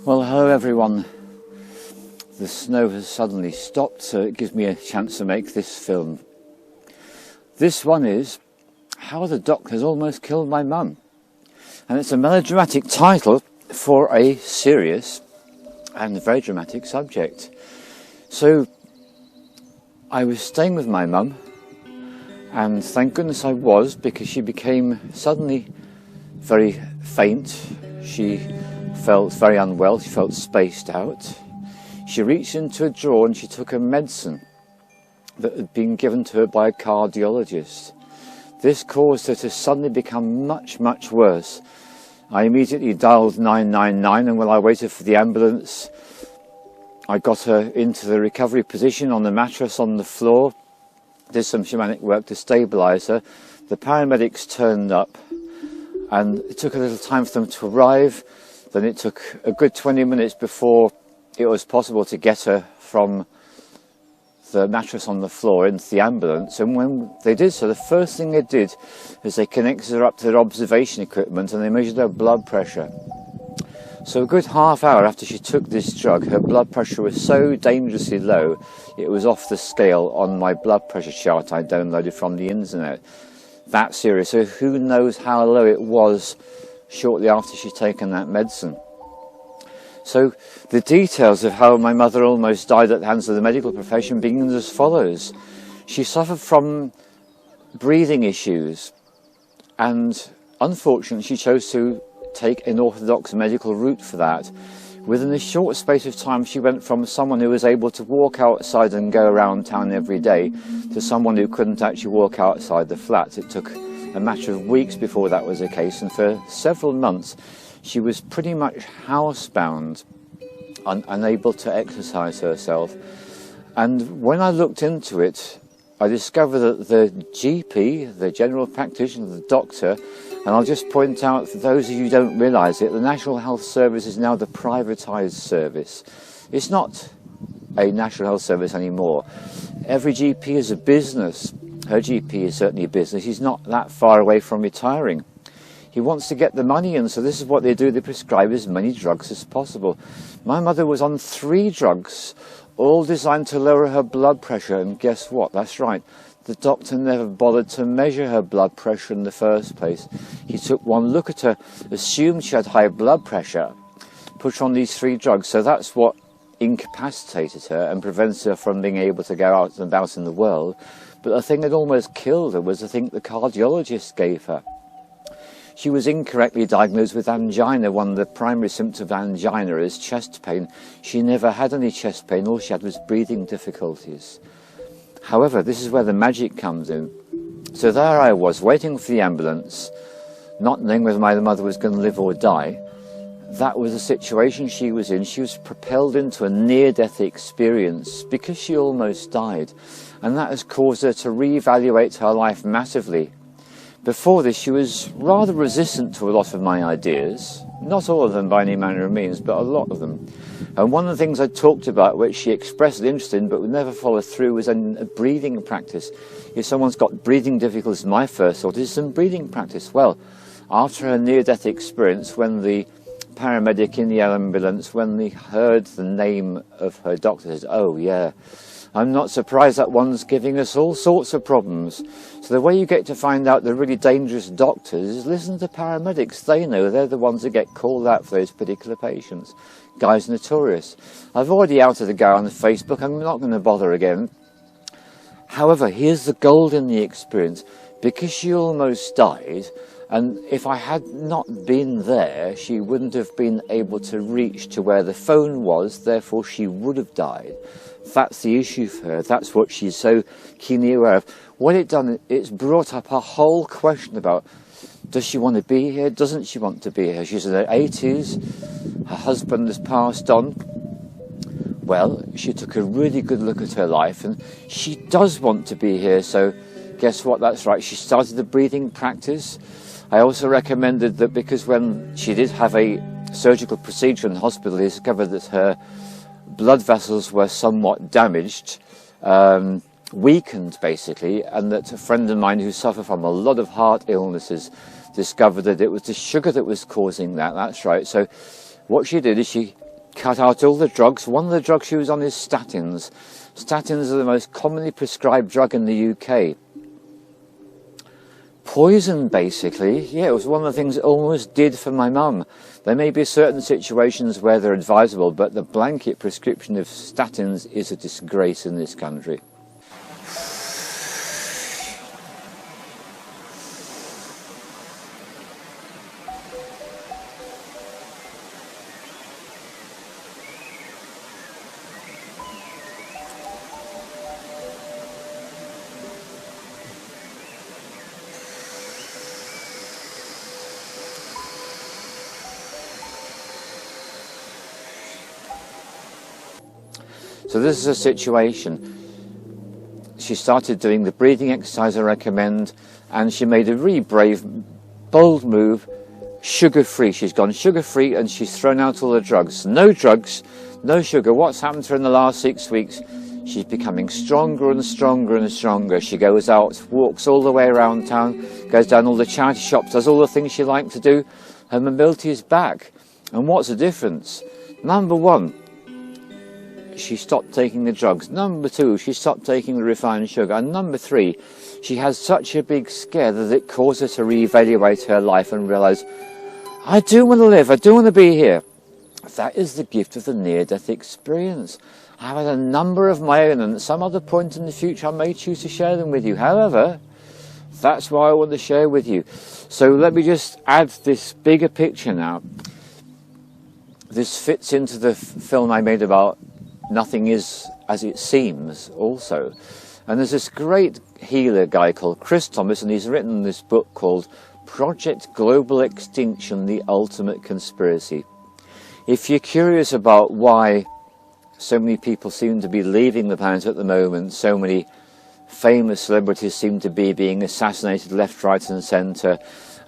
Well, hello everyone. The snow has suddenly stopped, so it gives me a chance to make this film. This one is How the Doctors Almost Killed My Mum. And it's a melodramatic title for a serious and very dramatic subject. So, I was staying with my mum, and thank goodness I was, because she became suddenly very faint. She felt very unwell, she felt spaced out. She reached into a drawer and she took a medicine that had been given to her by a cardiologist. This caused her to suddenly become much, much worse. I immediately dialed 999, and while I waited for the ambulance, I got her into the recovery position on the mattress on the floor, did some shamanic work to stabilise her. The paramedics turned up, and it took a little time for them to arrive. Then it took a good 20 minutes before it was possible to get her from the mattress on the floor into the ambulance. And when they did so, the first thing they did is they connected her up to their observation equipment and they measured her blood pressure. So a good half hour after she took this drug, her blood pressure was so dangerously low, it was off the scale on my blood pressure chart I downloaded from the internet. That serious. So who knows how low it was shortly after she'd taken that medicine. So the details of how my mother almost died at the hands of the medical profession begin as follows. She suffered from breathing issues, and unfortunately she chose to take an orthodox medical route for that. Within a short space of time, she went from someone who was able to walk outside and go around town every day to someone who couldn't actually walk outside the flat. It took a matter of weeks before that was the case, and for several months she was pretty much housebound, unable to exercise herself. And when I looked into it, I discovered that the GP, the general practitioner, the doctor, and I'll just point out, for those of you who don't realise it, the National Health Service is now the privatised service. It's not a National Health Service anymore. Every GP is a business. Her GP is certainly a business. He's not that far away from retiring. He wants to get the money in, so this is what they do. They prescribe as many drugs as possible. My mother was on 3 drugs, all designed to lower her blood pressure, and guess what? That's right. The doctor never bothered to measure her blood pressure in the first place. He took one look at her, assumed she had high blood pressure, put her on these 3 drugs, so that's what incapacitated her and prevented her from being able to go out and about in the world. But the thing that almost killed her was the thing the cardiologist gave her. She was incorrectly diagnosed with angina. One of the primary symptoms of angina is chest pain. She never had any chest pain. All she had was breathing difficulties. However, this is where the magic comes in. So there I was, waiting for the ambulance, not knowing whether my mother was going to live or die. That was the situation she was in. She was propelled into a near-death experience because she almost died. And that has caused her to reevaluate her life massively. Before this, she was rather resistant to a lot of my ideas. Not all of them by any manner of means, but a lot of them. And one of the things I talked about, which she expressed an interest in but would never follow through, was a breathing practice. If someone's got breathing difficulties, my first thought is some breathing practice. Well, after her near-death experience, when the paramedic in the ambulance, when they heard the name of her doctor, said, "Oh yeah, I'm not surprised that one's giving us all sorts of problems." So the way you get to find out the really dangerous doctors is listen to paramedics. They know, they're the ones that get called out for those particular patients. Guy's notorious. I've already outed the guy on Facebook. I'm not going to bother again. However, here's the gold in the experience. Because she almost died, and if I had not been there, she wouldn't have been able to reach to where the phone was, therefore she would have died. That's the issue for her. That's what she's so keenly aware of. What it's done, it's brought up a whole question about, does she want to be here? Doesn't she want to be here? She's in her 80s. Her husband has passed on. Well, she took a really good look at her life, and she does want to be here. So guess what? That's right. She started the breathing practice. I also recommended that, because when she did have a surgical procedure in the hospital, they discovered that her blood vessels were somewhat damaged, weakened basically, and that a friend of mine who suffered from a lot of heart illnesses discovered that it was the sugar that was causing that. That's right. So what she did is she cut out all the drugs. One of the drugs she was on is statins. Statins are the most commonly prescribed drug in the UK. Poison, basically. Yeah, it was one of the things it almost did for my mum. There may be certain situations where they're advisable, but the blanket prescription of statins is a disgrace in this country. So this is a situation. She started doing the breathing exercise I recommend, and she made a really brave, bold move, sugar-free. She's gone sugar-free and she's thrown out all the drugs. No drugs, no sugar. What's happened to her in the last 6 weeks? She's becoming stronger and stronger and stronger. She goes out, walks all the way around town, goes down all the charity shops, does all the things she liked to do. Her mobility is back. And what's the difference? Number one, she stopped taking the drugs. Number two, she stopped taking the refined sugar. And number three, she has such a big scare that it caused her to reevaluate her life and realise, I do want to live, I do want to be here. That is the gift of the near-death experience. I've had a number of my own, and at some other point in the future I may choose to share them with you. However, that's why I want to share with you. So let me just add this bigger picture now. This fits into the film I made about Nothing Is As It Seems also. And there's this great healer guy called Chris Thomas, and he's written this book called Project Global Extinction, The Ultimate Conspiracy. If you're curious about why so many people seem to be leaving the planet at the moment, so many famous celebrities seem to be being assassinated left, right and centre,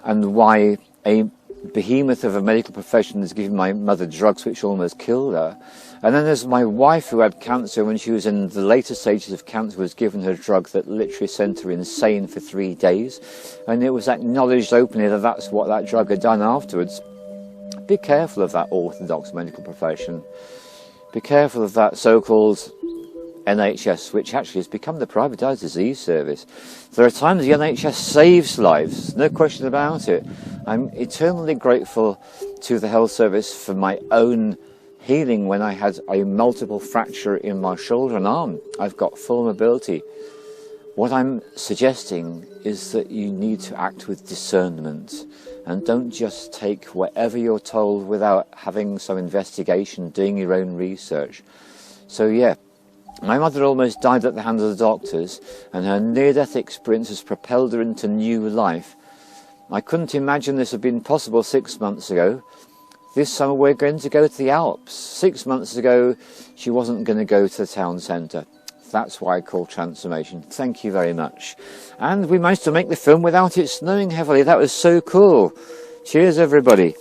and why a behemoth of a medical profession is giving my mother drugs which almost killed her. And then there's my wife, who had cancer. When she was in the later stages of cancer, was given her drug that literally sent her insane for 3 days. And it was acknowledged openly that that's what that drug had done afterwards. Be careful of that orthodox medical profession. Be careful of that so-called NHS, which actually has become the privatised disease service. There are times the NHS saves lives, no question about it. I'm eternally grateful to the health service for my own healing when I had a multiple fracture in my shoulder and arm. I've got full mobility. What I'm suggesting is that you need to act with discernment and don't just take whatever you're told without having some investigation, doing your own research. So yeah, my mother almost died at the hands of the doctors, and her near-death experience has propelled her into new life. I couldn't imagine this had been possible 6 months ago. This summer we're going to go to the Alps. 6 months ago, she wasn't going to go to the town centre. That's why I call transformation. Thank you very much. And we managed to make the film without it snowing heavily. That was so cool. Cheers, everybody.